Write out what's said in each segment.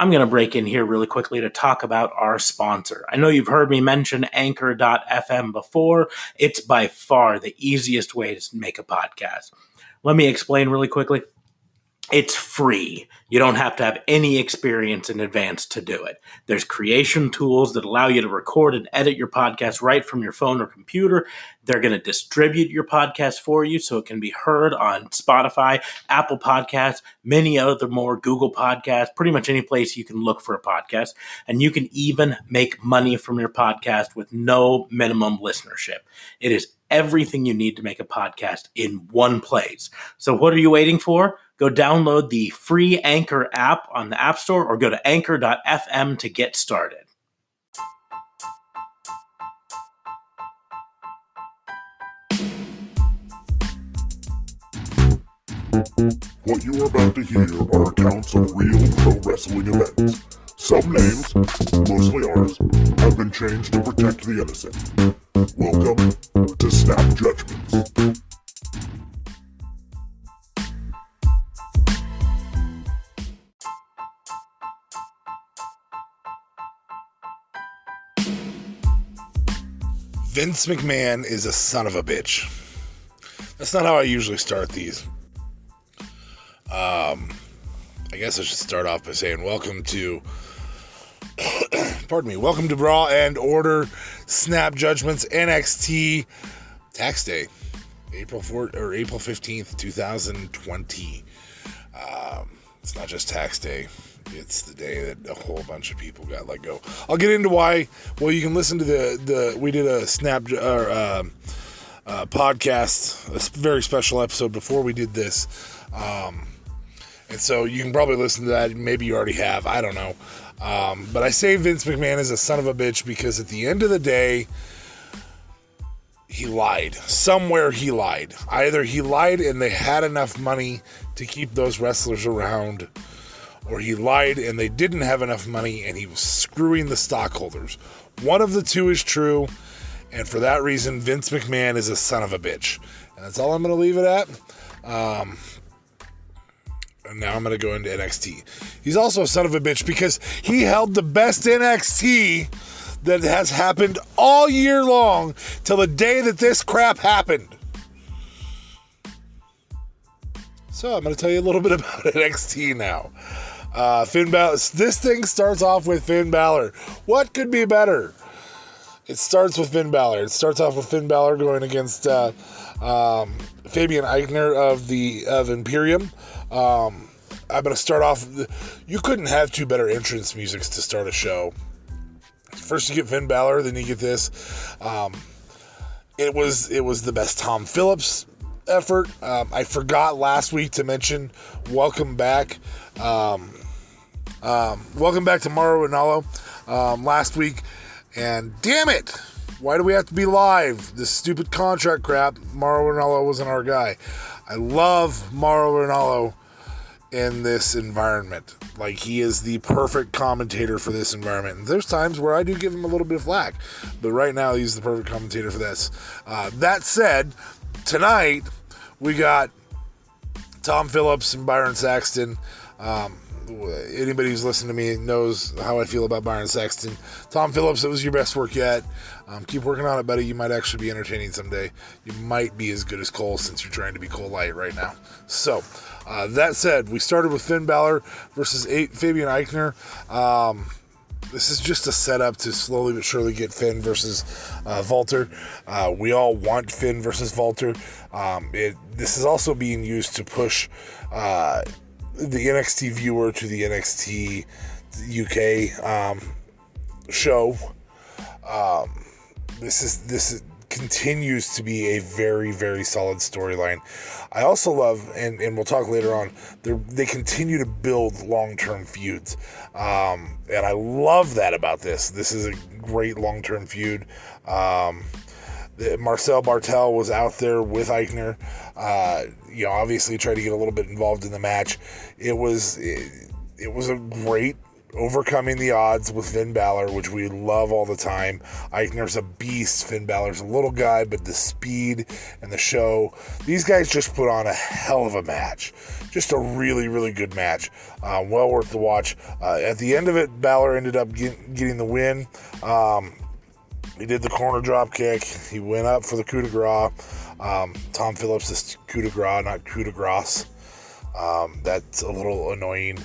I'm going to break in here really quickly to talk about our sponsor. I know you've heard me mention Anchor.fm before. It's by far the easiest way to make a podcast. Let me explain really quickly. It's free. You don't have to have any experience in advance to do it. There's creation tools that allow you to record and edit your podcast right from your phone or computer. They're going to distribute your podcast for you so it can be heard on Spotify, Apple Podcasts, many other more, Google Podcasts, pretty much any place you can look for a podcast. And you can even make money from your podcast with no minimum listenership. It is everything you need to make a podcast in one place. So what are you waiting for? Go download the free Anchor app on the App Store or go to anchor.fm to get started. What you are about to hear are accounts of real pro wrestling events. Some names, mostly ours, have been changed to protect the innocent. Welcome to Snap Judgements. Vince McMahon is a son of a bitch. That's not how I usually start these. I guess I should start off by saying welcome to welcome to Raw and Order Snap Judgements NXT Tax Day, April 15th, 2020. It's not just tax day. It's the day that a whole bunch of people got let go. I'll get into why. Well, you can listen to we did a podcast, a very special episode before we did this. And so you can probably listen to that. Maybe you already have. I don't know. But I say Vince McMahon is a son of a bitch because at the end of the day, he lied. Somewhere he lied. Either he lied and they had enough money to keep those wrestlers around, or he lied and they didn't have enough money and he was screwing the stockholders. One of the two is true, and for that reason, Vince McMahon is a son of a bitch. And that's all I'm going to leave it at. And now I'm going to go into NXT. He's also a son of a bitch because he held the best NXT that has happened all year long till the day that this crap happened. So I'm going to tell you a little bit about NXT now. Finn Balor. This thing starts off with Finn Balor. What could be better? It starts with Finn Balor. It starts off with Finn Balor going against Fabian Eichner of Imperium. I'm going to start off. You couldn't have two better entrance musics to start a show. First you get Finn Balor, then you get this. It was the best Tom Phillips effort. I forgot last week to mention welcome back to Mauro Ranallo last week, and damn it, why do we have to be live? This stupid contract crap. Mauro Ranallo wasn't our guy. I love Mauro Ranallo in this environment. Like, he is the perfect commentator for this environment. And there's times where I do give him a little bit of flack, but right now he's the perfect commentator for this. That said, tonight we got Tom Phillips and Byron Saxton. Anybody who's listened to me knows how I feel about Byron Saxton. Tom Phillips, it was your best work yet. Keep working on it, buddy. You might actually be entertaining someday. You might be as good as Cole since you're trying to be Cole Light right now. So, that said, we started with Finn Balor versus Fabian Eichner. This is just a setup to slowly but surely get Finn versus Walter. We all want Finn versus Walter. This is also being used to push the NXT viewer to the NXT UK show. This continues to be a very, very solid storyline. I also love, and we'll talk later on, they continue to build long-term feuds. And I love that about this. This is a great long-term feud. Marcel Bartel was out there with Eichner. Obviously tried to get a little bit involved in the match. It was a great overcoming the odds with Finn Balor, which we love all the time. Eichner's a beast. Finn Balor's a little guy, but the speed and the show. These guys just put on a hell of a match. Just a really, really good match. Well worth the watch. At the end of it, Balor ended up getting the win. He did the corner drop kick. He went up for the coup de grace. Tom Phillips is coup de grace, not coup de grace. That's a little annoying.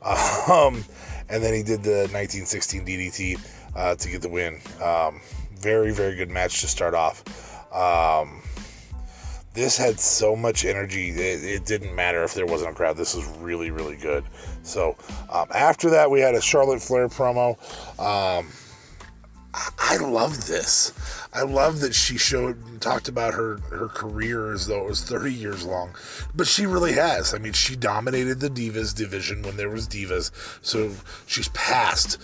And then he did the 1916 DDT to get the win. Very, very good match to start off. This had so much energy, it didn't matter if there wasn't a crowd. This was really, really good. So after that, we had a Charlotte Flair promo. I love this. I love that she talked about her career as though it was 30 years long. But she really has. I mean, she dominated the Divas division when there was Divas. So she's past.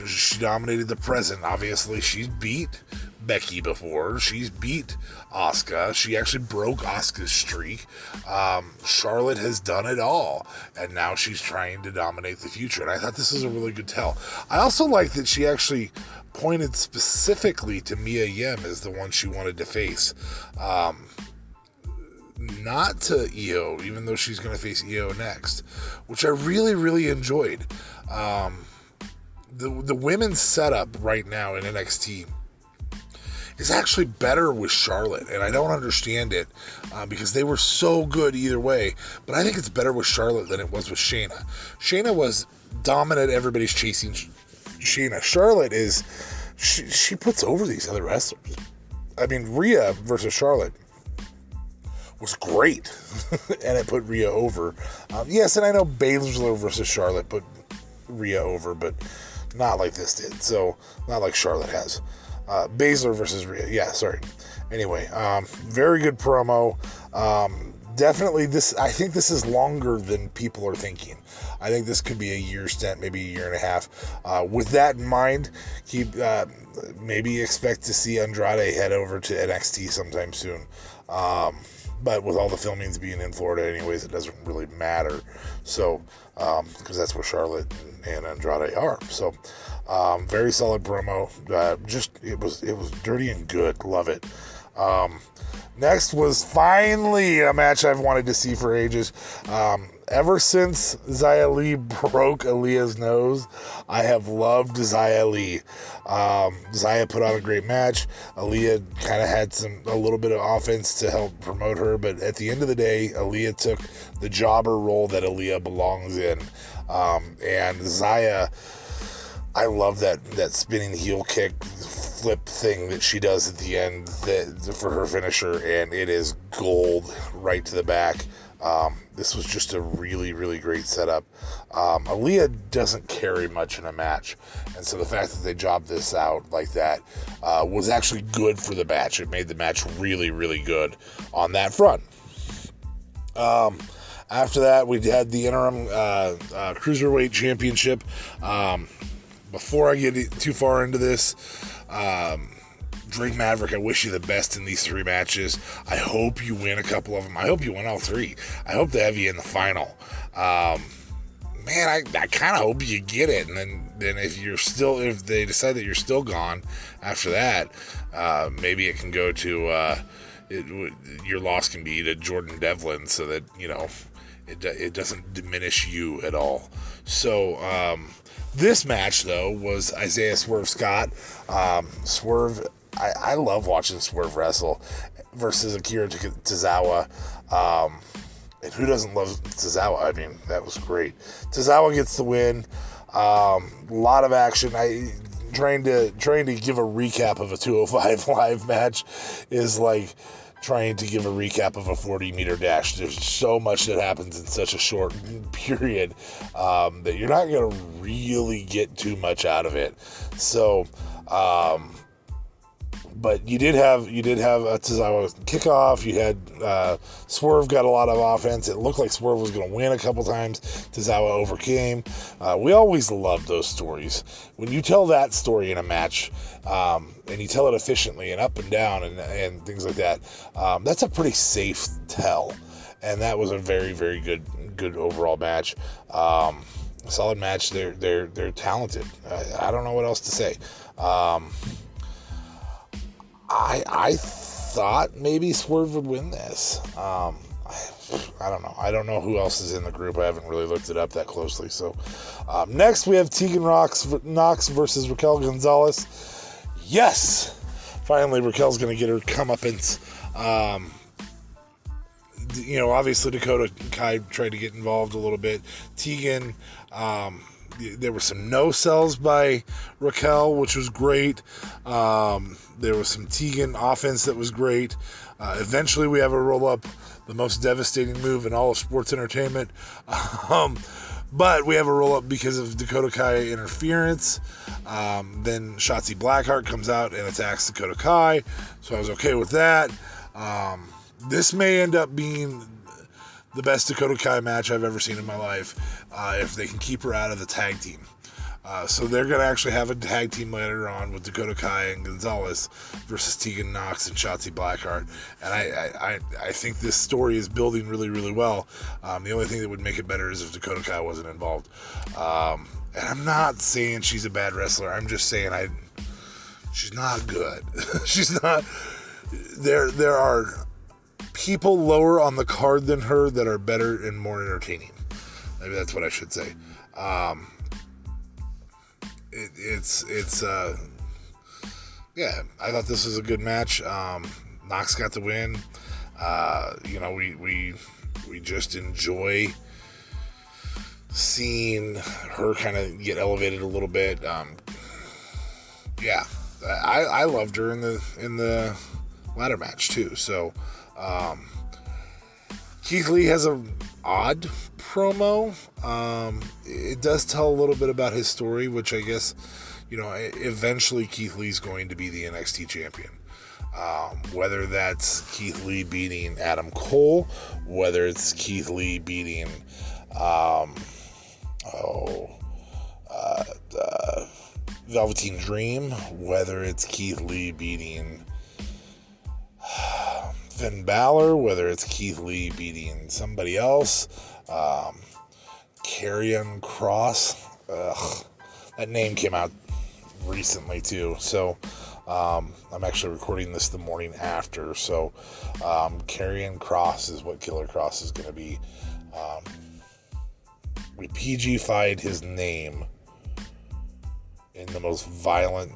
She dominated the present. Obviously, she's beat Becky before. She's beat Asuka. She actually broke Asuka's streak. Charlotte has done it all. And now she's trying to dominate the future. And I thought this was a really good tell. I also like that she actually pointed specifically to Mia Yim as the one she wanted to face. Not to Io, even though she's going to face Io next, which I really, really enjoyed. The women's setup right now in NXT is actually better with Charlotte, and I don't understand it because they were so good either way, but I think it's better with Charlotte than it was with Shayna. Shayna was dominant, everybody's chasing Shayna. Charlotte is, she puts over these other wrestlers. I mean, Rhea versus Charlotte was great, and it put Rhea over. Yes, and I know Baszler versus Charlotte put Rhea over, but not like this did, so not like Charlotte has. Baszler versus Rhea. Yeah, sorry. Anyway, very good promo. Definitely I think this is longer than people are thinking. I think this could be a year stint, maybe a year and a half. With that in mind, maybe expect to see Andrade head over to NXT sometime soon. But with all the filmings being in Florida anyways, it doesn't really matter. So, because that's where Charlotte and Andrade are. So, very solid promo. It was dirty and good. Love it. Next was finally a match I've wanted to see for ages. Ever since Xia Li broke Aaliyah's nose, I have loved Xia Li. Xia put on a great match. Aaliyah kind of had a little bit of offense to help promote her, but at the end of the day, Aaliyah took the jobber role that Aaliyah belongs in. And Xia, I love that spinning heel kick flip thing that she does at the end for her finisher, and it is gold right to the back. This was just a really, really great setup. Aaliyah doesn't carry much in a match, and so the fact that they jobbed this out like that was actually good for the match. It made the match really, really good on that front. After that, we had the interim Cruiserweight Championship. Before I get too far into this, Drake Maverick, I wish you the best in these 3 matches. I hope you win a couple of them. I hope you win all 3. I hope they have you in the final. Man, I kind of hope you get it. And then if they decide that you're still gone after that, maybe it can go to, your loss can be to Jordan Devlin so that, it doesn't diminish you at all. So, this match, though, was Isaiah Swerve Scott. Swerve, I love watching Swerve wrestle versus Akira Tozawa. And who doesn't love Tozawa? I mean, that was great. Tozawa gets the win. A lot of action. Trying to give a recap of a 205 Live match is like trying to give a recap of a 40-meter dash. There's so much that happens in such a short period that you're not going to really get too much out of it. So, but you did have a Tozawa kickoff. You had Swerve got a lot of offense. It looked like Swerve was going to win a couple times. Tozawa overcame. We always love those stories. When you tell that story in a match, and you tell it efficiently and up and down and things like that, that's a pretty safe tell. And that was a very, very good overall match. solid match. They're talented. I don't know what else to say. I thought maybe Swerve would win this. I don't know. I don't know who else is in the group. I haven't really looked it up that closely. So next we have Tegan Knox versus Raquel Gonzalez. Yes! Finally, Raquel's going to get her comeuppance. Obviously Dakota Kai tried to get involved a little bit. Tegan, there were some no-sells by Raquel, which was great. There was some Tegan offense that was great. Eventually we have a roll-up, the most devastating move in all of sports entertainment. But we have a roll-up because of Dakota Kai interference. Then Shotzi Blackheart comes out and attacks Dakota Kai, so I was okay with that. This may end up being the best Dakota Kai match I've ever seen in my life, if they can keep her out of the tag team. So they're going to actually have a tag team later on with Dakota Kai and Gonzalez versus Tegan Knox and Shotzi Blackheart. And I think this story is building really, really well. The only thing that would make it better is if Dakota Kai wasn't involved. And I'm not saying she's a bad wrestler. I'm just saying she's not good. She's not. There are people lower on the card than her that are better and more entertaining. Maybe that's what I should say. Yeah, I thought this was a good match. Knox got the win. We just enjoy seeing her kind of get elevated a little bit. I loved her in the ladder match too. So Keith Lee has an odd promo. It does tell a little bit about his story, which I guess, eventually Keith Lee's going to be the NXT champion. Whether that's Keith Lee beating Adam Cole, whether it's Keith Lee beating Velveteen Dream, whether it's Keith Lee beating Finn Balor, whether it's Keith Lee beating somebody else, Karrion Kross. That name came out recently too, so I'm actually recording this the morning after, so Karrion Kross is what Killer Kross is going to be. We PG-fied his name in the most violent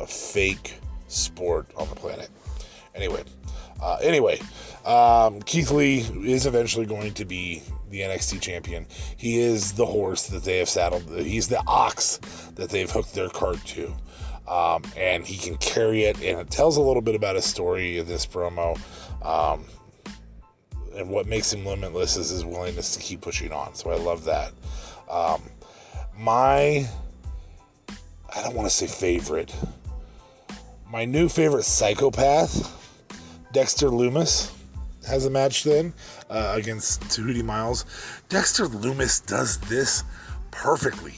fake sport on the planet. Anyway, Keith Lee is eventually going to be the NXT champion. He is the horse that they have saddled. He's the ox that they've hooked their cart to. And he can carry it, and it tells a little bit about his story in this promo. And what makes him limitless is his willingness to keep pushing on. So I love that. I don't want to say favorite. My new favorite psychopath, Dexter Lumis, has a match then against Tahuti Miles. Dexter Lumis does this perfectly.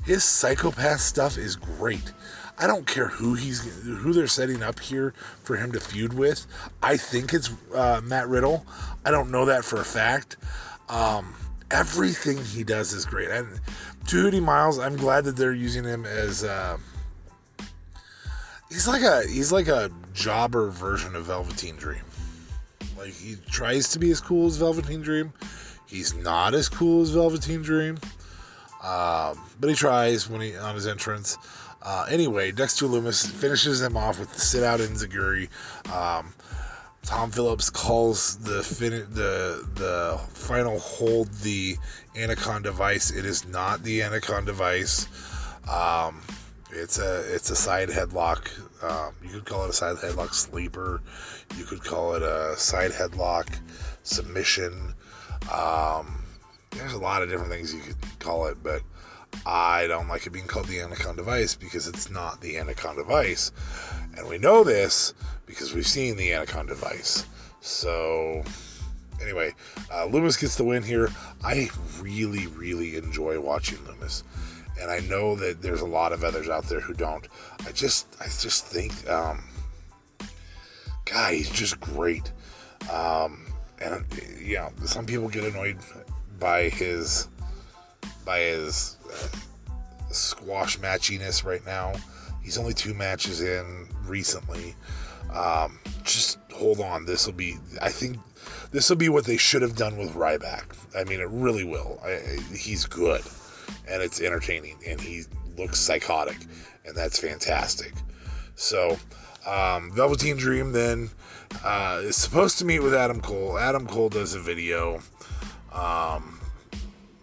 His psychopath stuff is great. I don't care who they're setting up here for him to feud with. I think it's Matt Riddle. I don't know that for a fact. Everything he does is great. And Tahuti Miles, I'm glad that they're using him as he's like a jobber version of Velveteen Dream. Like, he tries to be as cool as Velveteen Dream. He's not as cool as Velveteen Dream. But he tries on his entrance. Anyway, Dexter Lumis finishes him off with the sit-out enziguri. Tom Phillips calls the final hold the Anaconda Vice. It is not the Anaconda Vice. It's a side headlock. You could call it a side headlock sleeper. You could call it a side headlock submission. There's a lot of different things you could call it, but I don't like it being called the Anaconda Vice because it's not the Anaconda Vice. And we know this because we've seen the Anaconda Vice. So, anyway, Lumis gets the win here. I really, really enjoy watching Lumis. And I know that there's a lot of others out there who don't. I just think, he's just great. And, some people get annoyed by his squash matchiness right now. He's only 2 matches in recently. Just hold on. I think this will be what they should have done with Ryback. I mean, it really will. He's good, and it's entertaining, and he looks psychotic, and that's fantastic. So, Velveteen Dream then is supposed to meet with Adam Cole. Adam Cole does a video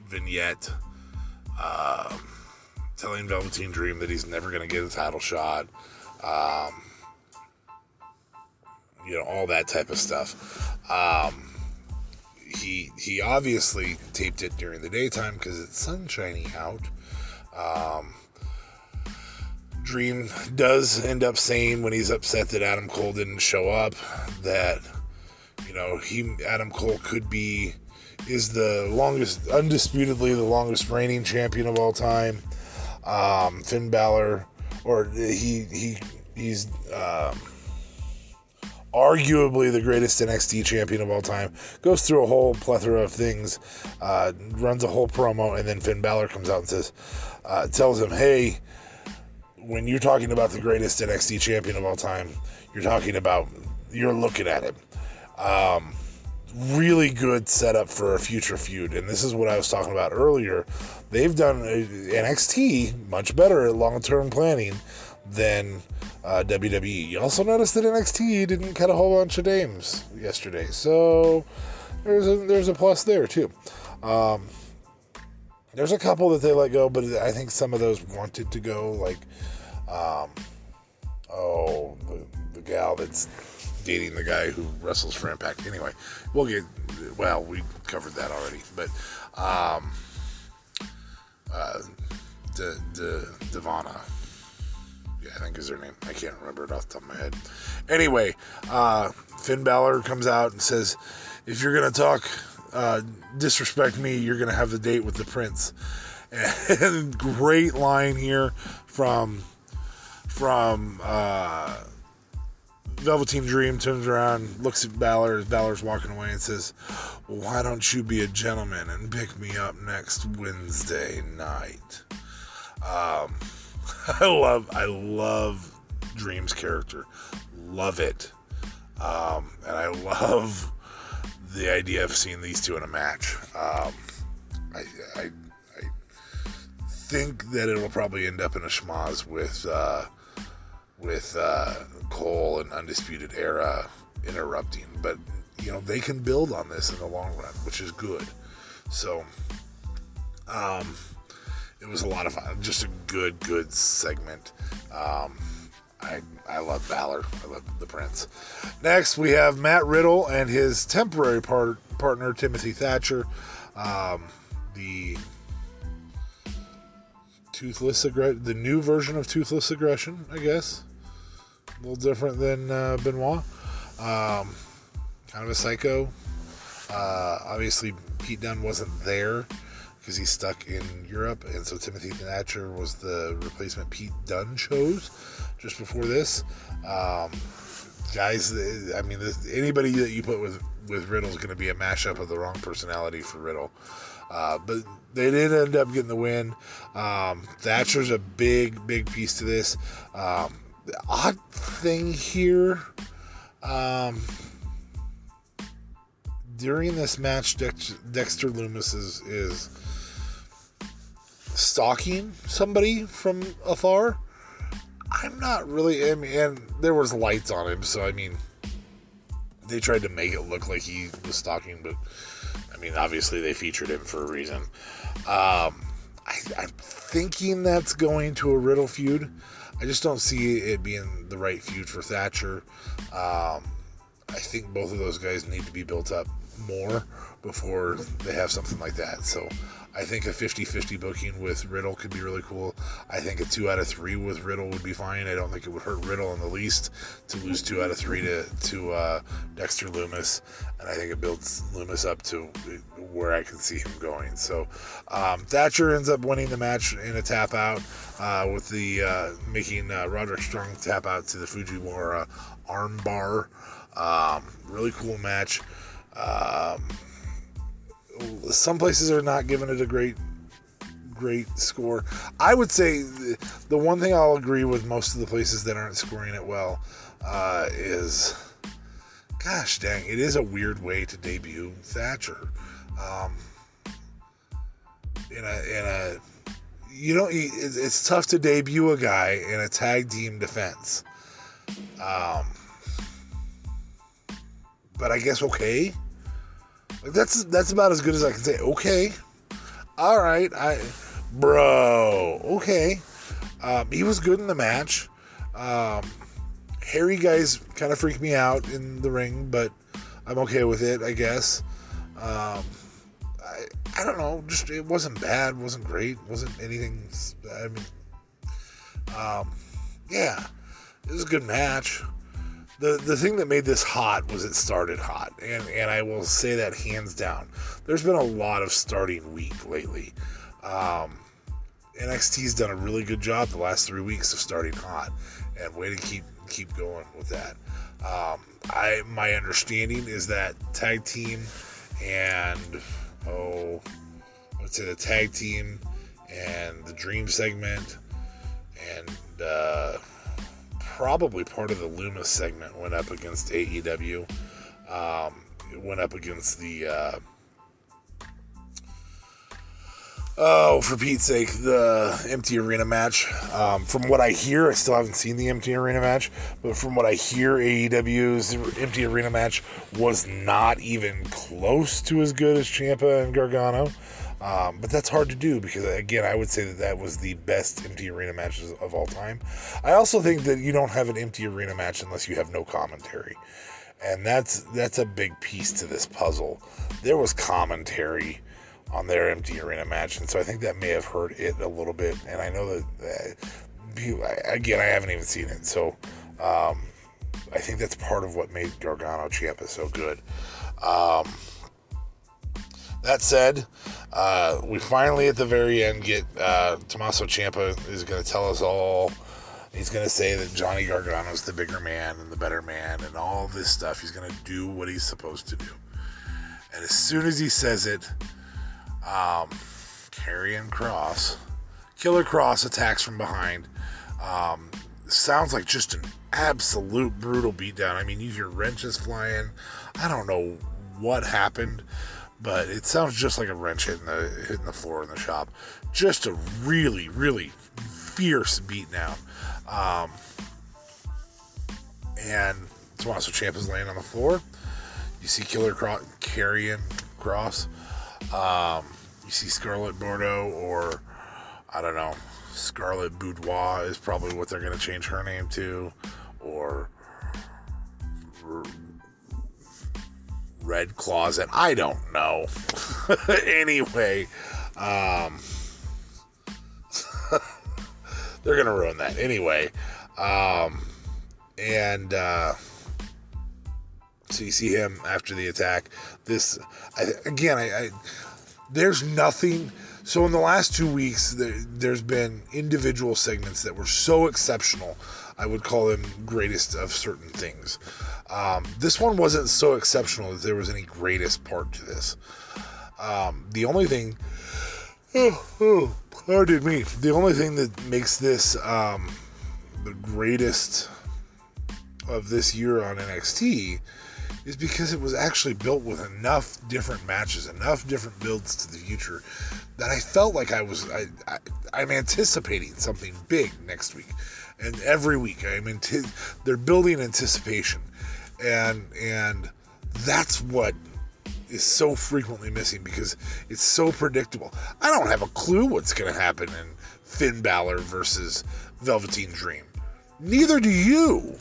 vignette telling Velveteen Dream that he's never going to get a title shot. All that type of stuff. He obviously taped it during the daytime because it's sunshiny out. Dream does end up saying when he's upset that Adam Cole didn't show up that, Adam Cole is undisputedly the longest reigning champion of all time. Finn Balor, or he's arguably the greatest NXT champion of all time, goes through a whole plethora of things, runs a whole promo, and then Finn Balor comes out and says, tells him, hey, when you're talking about the greatest NXT champion of all time, you're looking at him. Really good setup for a future feud, and this is what I was talking about earlier. They've done NXT much better at long-term planning than WWE. You also noticed that NXT didn't cut a whole bunch of names yesterday, so there's a plus there too. There's a couple that they let go, but I think some of those wanted to go, like the gal that's dating the guy who wrestles for Impact. Anyway, we covered that already, but Devana, I think is her name. I can't remember it off the top of my head. Anyway, Finn Balor comes out and says, if you're going to talk, disrespect me, you're going to have the date with the prince. And great line here from Velveteen Dream. Turns around, looks at Balor as Balor's walking away, and says, well, why don't you be a gentleman and pick me up next Wednesday night? I love Dream's character. Love it. And I love the idea of seeing these two in a match. I think that it'll probably end up in a schmoz with Cole and Undisputed Era interrupting, but they can build on this in the long run, which is good. So it was a lot of fun, just a good segment. I love Balor. I love the Prince. Next, we have Matt Riddle and his temporary partner, Timothy Thatcher. The new version of Toothless Aggression, I guess. A little different than Benoit. Kind of a psycho. Obviously, Pete Dunne wasn't there because he's stuck in Europe, and so Timothy Thatcher was the replacement Pete Dunne chose just before this. Guys, I mean, anybody that you put with Riddle is going to be a mashup of the wrong personality for Riddle. But they did end up getting the win. Thatcher's a big piece to this. The odd thing here, during this match, Dexter Lumis is stalking somebody from afar. I'm not really, and there was lights on him, so I mean, they tried to make it look like he was stalking, but I mean, obviously they featured him for a reason. I'm thinking that's going to a Riddle feud. I just don't see it being the right feud for Thatcher. I think both of those guys need to be built up more before they have something like that. So I think a 50-50 booking with Riddle could be really cool. I think a 2 out of 3 with Riddle would be fine. I don't think it would hurt Riddle in the least to lose 2 out of 3 to Dexter Lumis. And I think it builds Lumis up to where I can see him going. So Thatcher ends up winning the match in a tap out with the making Roderick Strong tap out to the Fujiwara armbar. Really cool match. some places are not giving it a great score. I would say the one thing I'll agree with most of the places that aren't scoring it well is, gosh dang, it is a weird way to debut Thatcher. It's tough to debut a guy in a tag team defense. But I guess okay. Like that's about as good as I can say. Okay. All right. Okay. He was good in the match. Hairy guys kind of freak me out in the ring, but I'm okay with it, I guess. I don't know. Just it wasn't bad. Wasn't great. Wasn't anything. I mean, yeah, it was a good match. The thing that made this hot was it started hot, and I will say that hands down. There's been a lot of starting weak lately. NXT's done a really good job the last 3 weeks of starting hot, and way to keep going with that. My understanding is that tag team and let's say the tag team and the Dream segment and probably part of the Loomis segment went up against AEW. It went up against the for Pete's sake, the Empty Arena match. From what I hear, I still haven't seen the Empty Arena match, but from what I hear, AEW's Empty Arena match was not even close to as good as Ciampa and Gargano. But that's hard to do because, again, I would say that was the best Empty Arena matches of all time. I also think that you don't have an Empty Arena match unless you have no commentary. And that's a big piece to this puzzle. There was commentary on their Empty Arena match, and so I think that may have hurt it a little bit. And I know that, again, I haven't even seen it, so I think that's part of what made Gargano Ciampa so good. That said, we finally at the very end get Tommaso Ciampa is going to tell us all. He's going to say that Johnny Gargano's the bigger man and the better man and all this stuff. He's going to do what he's supposed to do. And as soon as he says it, Killer Cross attacks from behind. Sounds like just an absolute brutal beatdown. I mean, you hear wrenches flying. I don't know what happened, but it sounds just like a wrench hitting the floor in the shop. Just a really, really fierce beatdown. And Tommaso Ciampa's laying on the floor. You see Killer Cross carrying Cross. You see Scarlet Bordeaux, or I don't know, Scarlet Boudoir is probably what they're going to change her name to, or Red Closet. I don't know. Anyway, they're going to ruin that. Anyway, so you see him after the attack. There's nothing. So in the last 2 weeks, there's been individual segments that were so exceptional. I would call them greatest of certain things. This one wasn't so exceptional that there was any greatest part to this. The only thing, pardon me. The only thing that makes this the greatest of this year on NXT is because it was actually built with enough different matches, enough different builds to the future, that I felt like I'm anticipating something big next week. And every week, they're building anticipation. And that's what is so frequently missing, because it's so predictable. I don't have a clue what's going to happen in Finn Balor versus Velveteen Dream. Neither do you.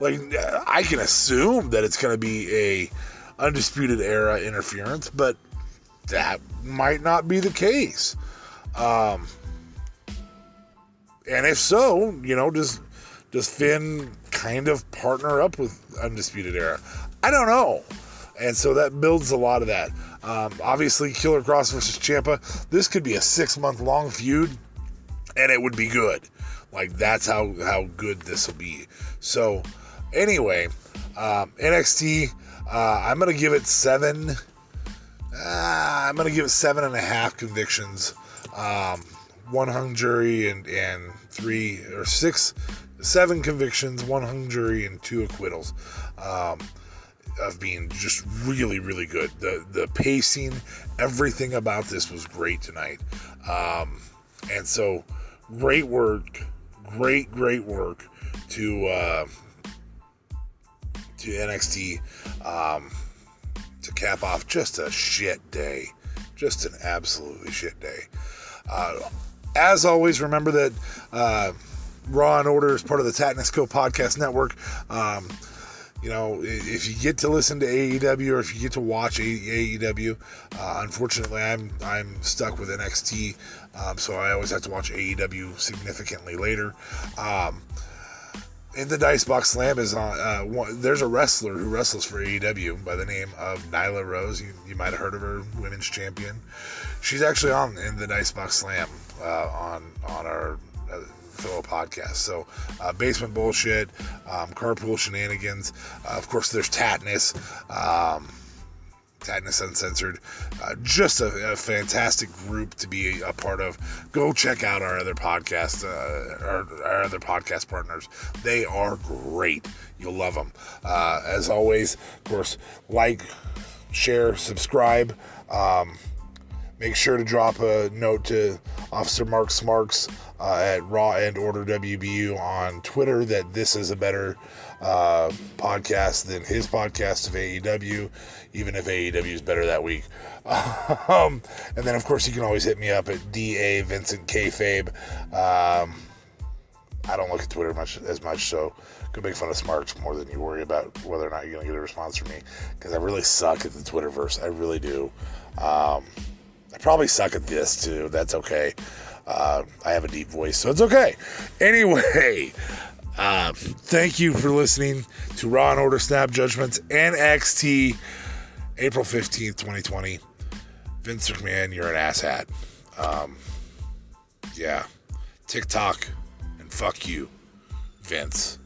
Like, I can assume that it's going to be a Undisputed Era interference, but that might not be the case. And if so, does Finn kind of partner up with Undisputed Era? I don't know. And so that builds a lot of that. Obviously, Killer Cross versus Ciampa, this could be a 6-month long feud, and it would be good. Like, that's how good this will be. So, anyway, NXT, I'm going to give it 7 I'm going to give it 7.5 convictions. One hung jury and 7 convictions, 1 hung jury, and 2 acquittals. Of being just really, really good. The pacing, everything about this was great tonight. And so, great work to NXT to cap off just a shit day. Just an absolutely shit day. As always, remember that Raw and Order is part of the TattnessCo Podcast Network. If you get to listen to AEW or if you get to watch AEW, unfortunately, I'm stuck with NXT, so I always have to watch AEW significantly later. In the Dicebox Slam is on. There's a wrestler who wrestles for AEW by the name of Nyla Rose. You might have heard of her, women's champion. She's actually in the Dicebox Slam on our fellow podcast. So Basement Bullshit, Carpool Shenanigans, of course there's Tattness Uncensored, just a fantastic group to be a part of. Go check out our other podcasts, our other podcast partners. They are great. You'll love them. As always, of course, like, share, subscribe. Make sure to drop a note to Officer Mark Smarks at Raw and Order WBU on Twitter that this is a better podcast than his podcast of AEW, even if AEW is better that week. And then, of course, you can always hit me up at DA Vincent K Fabe. I don't look at Twitter as much, so go make fun of Smarks more than you worry about whether or not you're going to get a response from me, because I really suck at the Twitterverse. I really do. I probably suck at this too. That's okay. I have a deep voice, so it's okay. Anyway, thank you for listening to Raw and Order Snap Judgements NXT April 15th, 2020. Vince McMahon, you're an asshat. Yeah. TikTok and fuck you, Vince.